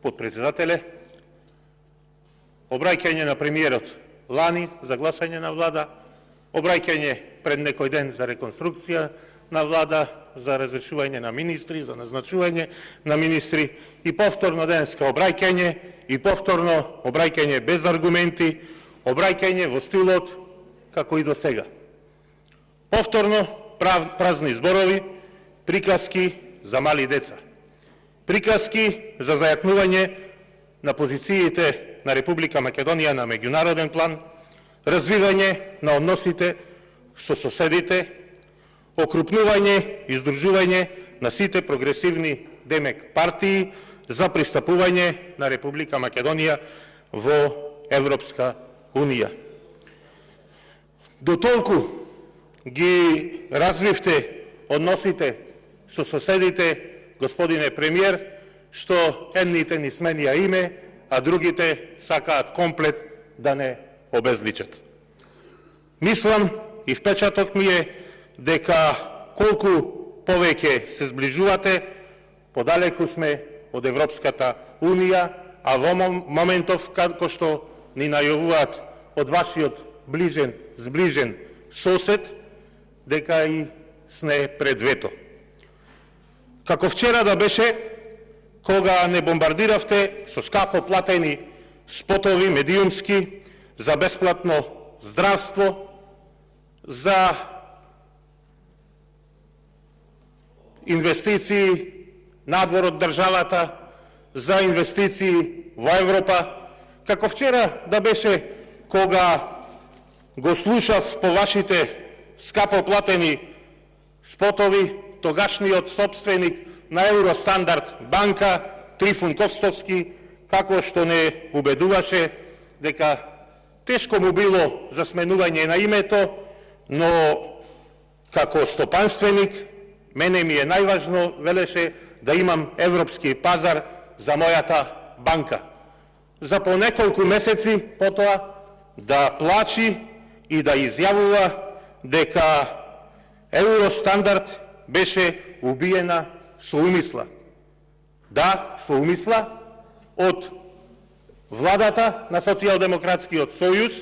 подпредседателе, обраќање на премиерот лани за гласање на влада, обраќање пред некој ден за реконструкција на влада, за разрешување на министри, за назначување на министри и повторно денеска обраќање и повторно обраќање без аргументи, обраќање во стилот како и до сега. Повторно празни зборови, приказки за мали деца. Приказки за зајакнување на позициите на Република Македонија на меѓународен план, развивање на односите со соседите, окрупнување и издружување на сите прогресивни демек партии за пристапување на Република Македонија во Европска Унија. До толку ги развивте односите со соседите, господине премиер, што едните ни сменија име, а другите сакаат комплет да не обезличат. Мислам и впечаток ми е дека колку повеќе се сближувате, подалеку сме од Европската Унија, а во моментов како што ни најавуваат од вашиот сближен сосед, дека и сне пред вето. Како вчера да беше, кога не бомбардиравте со скапо платени спотови медиумски за бесплатно здравство, за инвестиции надвор од државата, за инвестиции во Европа, како вчера да беше кога го слушав по вашите скапо платени спотови тогашниот собственик на Евростандард банка Трифун Ковстовски, како што не убедуваше дека тешко му било за сменување на името, но како стопанственик мене ми е најважно, велеше, да имам европски пазар за мојата банка. За по неколку месеци потоа да плачи и да изјавува дека Евростандард беше убиена со умисла. Да, со умисла од владата на Социјалдемократскиот сојуз,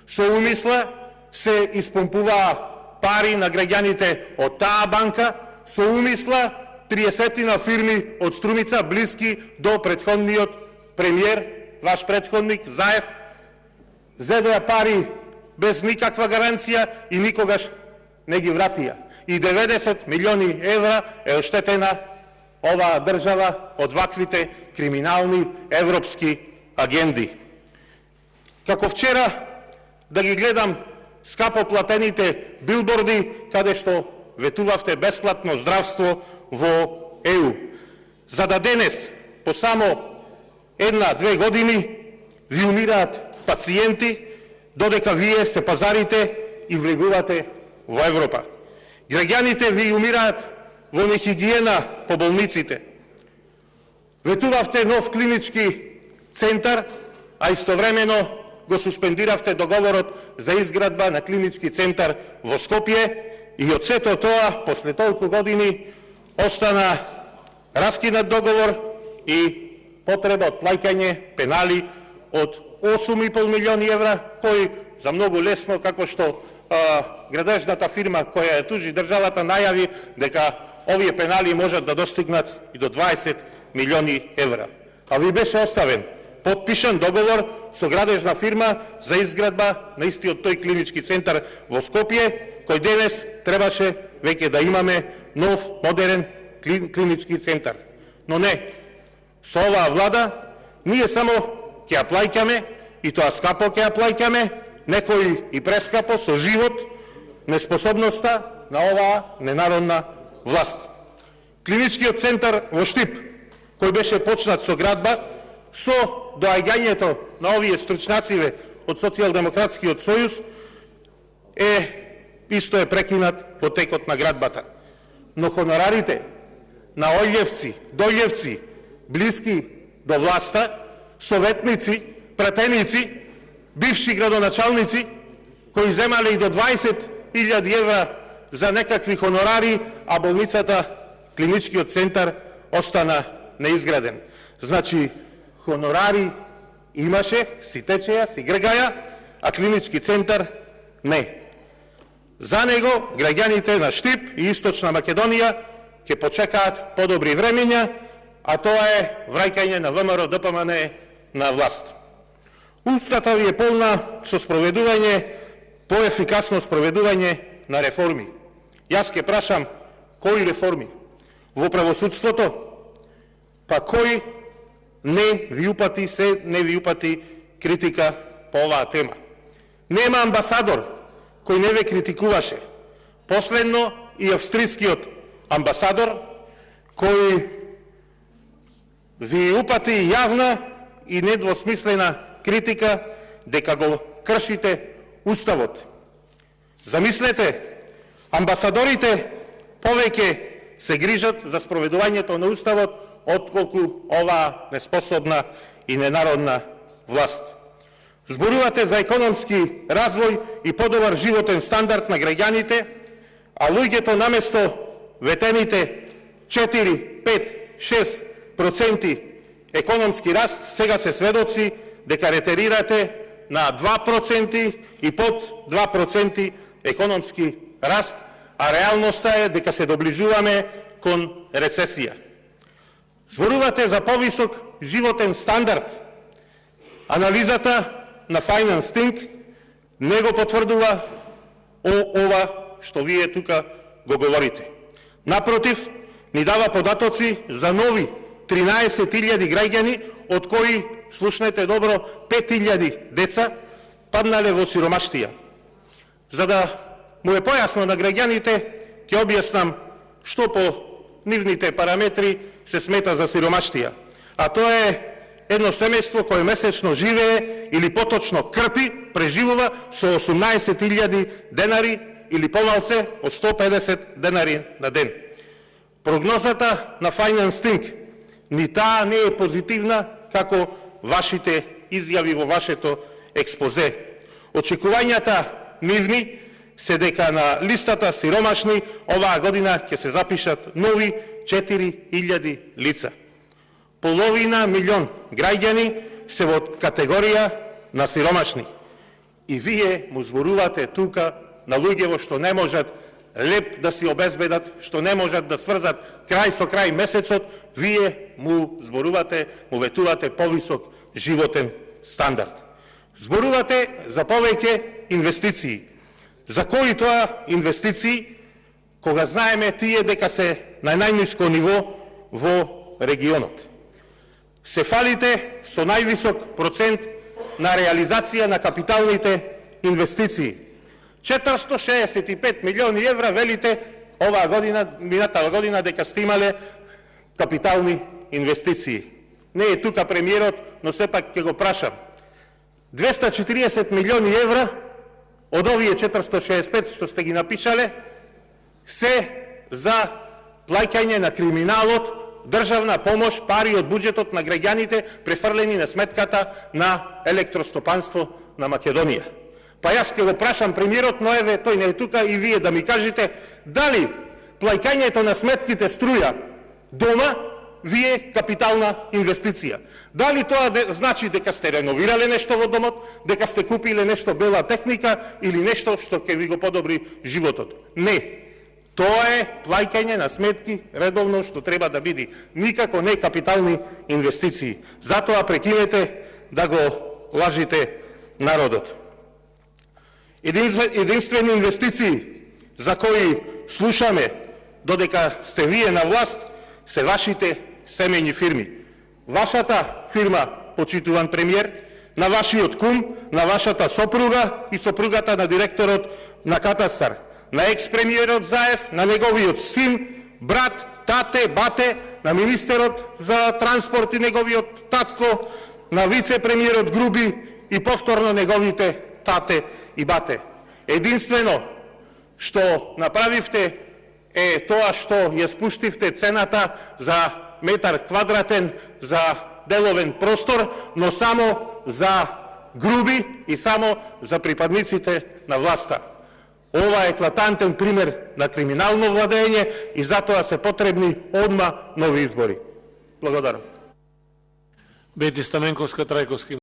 со умисла се испомпуваа пари на граѓаните од таа банка, со умисла 30 фирми од Струмица, блиски до претходниот премиер, ваш претходник Заев, зедоа пари без никаква гаранција и никогаш не ги вратија. И 90 милиони евра е оштетена оваа држава од ваквите криминални европски агенди. Како вчера да ги гледам скапо платените билборди каде што ветувавте бесплатно здравство во ЕУ. За да денес, по само 1-2 години, ви умираат пациенти, додека вие се пазарите и влегувате во Европа. Граѓаните ви умираат во нехигиена по болниците. Ветувавте нов клинички центар, а истовремено го суспендиравте договорот за изградба на клинички центар во Скопје и од сето тоа, после толку години, остана раскинат договор и потреба од плаќање пенали од 8,5 милиони евра, кои за многу лесно, како што градежната фирма која ја тужи државата најави дека овие пенали можат да достигнат и до 20 милиони евра. А ви беше оставен подпишан договор со градежна фирма за изградба на истиот тој клинички центар во Скопје, кој денес требаше веќе да имаме нов, модерен клинички центар. Но не, со оваа влада ние само ќе ја плаќаме, и тоа скапо ќе ја плаќаме, некои и прескапо, со живот, неспособноста на оваа ненародна власт. Клиничкиот центар во Штип, кој беше почнат со градба, со доаѓањето на овие стручнациве од Социјалдемократскиот сојуз, исто е прекинат во текот на градбата. Но хонорарите на олјевци, дољевци, блиски до власта, советници, пратеници, бивши градоначалници, кои земале и до 20.000 евра за некакви хонорари, а болницата, клиничкиот центар, остана неизграден. Значи, хонорари имаше, си течеја, си гргаја, а клинички центар не. За него граѓаните на Штип и Источна Македонија ќе почекаат подобри времења, а тоа е враќање на ВМРО ДПМН на власт. Устата ви е полна со спроведување, поефикасно спроведување на реформи. Јас ќе прашам, кои реформи? Во правосудството? Па кој не ви упати критика по оваа тема? Нема амбасадор кој не ве критикуваше. Последно и австрискиот амбасадор кој ви упати јавна и недвосмислена критика дека го кршите Уставот. Замислете, амбасадорите повеќе се грижат за спроведувањето на Уставот отколку оваа неспособна и ненародна власт. Зборувате за економски развој и подобар животен стандард на граѓаните, а луѓето наместо ветените 4, 5, 6% економски раст, сега се сведоци дека ретерирате на 2% и под 2% економски раст, а реалноста е дека се доближуваме кон рецесија. Зборувате за повисок животен стандард. Анализата на Finance Think не го потврдува ова што вие тука го говорите. Напротив, ни дава податоци за нови 13.000 граѓани, од кои, слушнете добро, 5.000 деца паднале во сиромаштија. За да му е појасно на граѓаните, ќе објаснам што по нивните параметри се смета за сиромаштија. А тоа е едно семејство кое месечно живее или поточно крпи, преживува со 18.000 денари или помалце од 150 денари на ден. Прогнозата на Finance Think ни таа не е позитивна како вашите изјави во вашето експозе. Очекувањата нивни се дека на листата сиромашни оваа година ќе се запишат нови 4.000 лица. Половина милион граѓани се во категорија на сиромашни. И вие му зборувате тука на луѓе што не можат леп да си обезбедат, што не можат да сврзат крај со крај месецот, вие му зборувате, му ветувате повисок животен стандард. Зборувате за повеќе инвестиции. За кои тоа инвестиции, кога знаеме тие дека се на најниско ниво во регионот? Се фалите со највисок процент на реализација на капиталните инвестиции. 465 милиони евра велите оваа година, минатава година дека сте имале капитални инвестиции. Не е тука премиерот, но сепак ќе го прашам. 240 милиони евра од овие 465 што сте ги напишале се за плаќање на криминалот, државна помош, пари од буџетот на граѓаните префрлени на сметката на електростопанство на Македонија. Па јас ќе го прашам премиерот, но еве тој не е тука и вие да ми кажете дали плаќањето на сметките струја дома ви е капитална инвестиција. Дали тоа значи дека сте реновирале нешто во домот, дека сте купиле нешто бела техника или нешто што ќе ви го подобри животот? Не. Тоа е плаќање на сметки редовно што треба да биде. Никако не капитални инвестиции. Затоа прекинете да го лажите народот. Единствени инвестиции за кои слушаме додека сте вие на власт се вашите семејни фирми. Вашата фирма, почитуван премиер, на вашиот кум, на вашата сопруга и сопругата на директорот на Катастар, на екс-премиерот Заев, на неговиот син, брат, тате, бате, на министерот за транспорт и неговиот татко, на вице-премиерот Груби и повторно неговите тате и бате. Единствено што направивте е тоа што ја спуштивте цената за метар квадратен за деловен простор, но само за Груби и само за припадниците на власта. Ова е еклатантен пример на криминално владење и затоа се потребни одма нови избори. Благодарам. Бети Стаменковска-Трајковски.